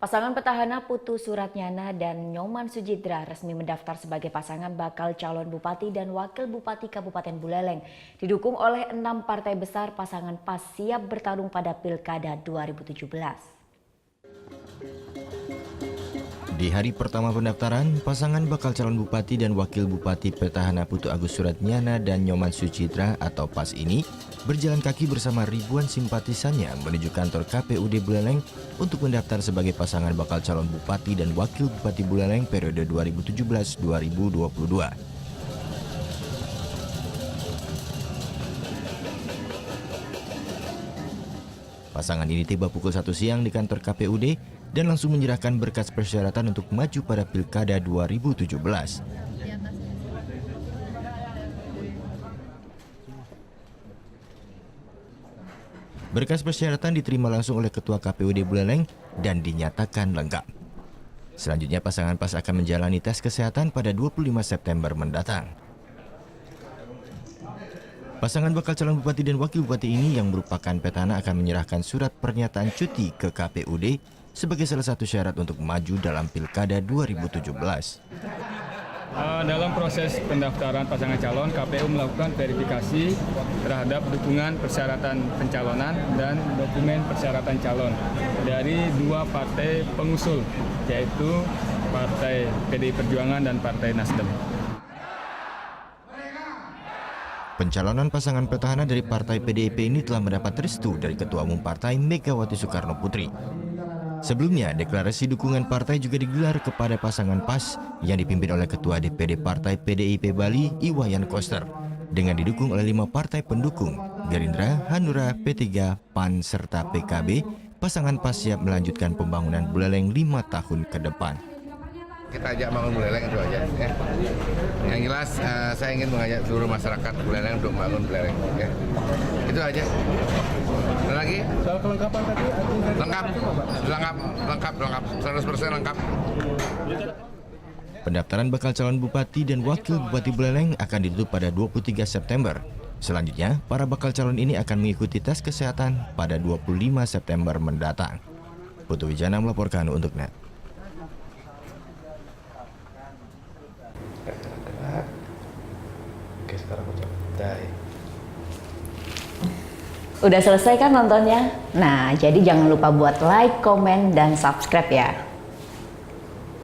Pasangan petahana Putu Suratnyana dan Nyoman Sujidra resmi mendaftar sebagai pasangan bakal calon bupati dan wakil bupati Kabupaten Buleleng. Didukung oleh 6 partai besar, pasangan PAS siap bertarung pada Pilkada 2017. Di hari pertama pendaftaran, pasangan bakal calon bupati dan wakil bupati petahana Putu Agus Suratnyana dan Nyoman Sujidra atau PAS ini berjalan kaki bersama ribuan simpatisannya menuju kantor KPUD Buleleng untuk mendaftar sebagai pasangan bakal calon bupati dan wakil bupati Buleleng periode 2017-2022. Pasangan ini tiba pukul 1 siang di kantor KPUD dan langsung menyerahkan berkas persyaratan untuk maju pada Pilkada 2017. Berkas persyaratan diterima langsung oleh Ketua KPUD Buleleng dan dinyatakan lengkap. Selanjutnya pasangan PAS akan menjalani tes kesehatan pada 25 September mendatang. Pasangan bakal calon bupati dan wakil bupati ini yang merupakan petahana akan menyerahkan surat pernyataan cuti ke KPUD sebagai salah satu syarat untuk maju dalam Pilkada 2017. Dalam proses pendaftaran pasangan calon, KPU melakukan verifikasi terhadap dukungan persyaratan pencalonan dan dokumen persyaratan calon dari 2 partai pengusul, yaitu Partai PDI Perjuangan dan Partai Nasdem. Pencalonan pasangan petahana dari Partai PDIP ini telah mendapat restu dari Ketua Umum Partai Megawati Soekarno Putri. Sebelumnya, deklarasi dukungan partai juga digelar kepada pasangan PAS yang dipimpin oleh Ketua DPD Partai PDIP Bali, Iwayan Koster, dengan didukung oleh 5 partai pendukung, Gerindra, Hanura, P3, PAN, serta PKB. Pasangan PAS siap melanjutkan pembangunan Buleleng 5 tahun ke depan. Kita ajak bangun Buleleng itu aja. Ya. Yang jelas saya ingin mengajak seluruh masyarakat Buleleng untuk bangun Buleleng. Ya. Itu aja. Ada lagi? Soal kelengkapan tadi? Lengkap, 100% lengkap. Pendaftaran bakal calon bupati dan wakil bupati Buleleng akan ditutup pada 23 September. Selanjutnya, para bakal calon ini akan mengikuti tes kesehatan pada 25 September mendatang. Putu Wijana melaporkan untuk NET. Oke, sekarang aku coba. Udah selesai kan nontonnya? Nah, jadi jangan lupa buat like, komen, dan subscribe ya.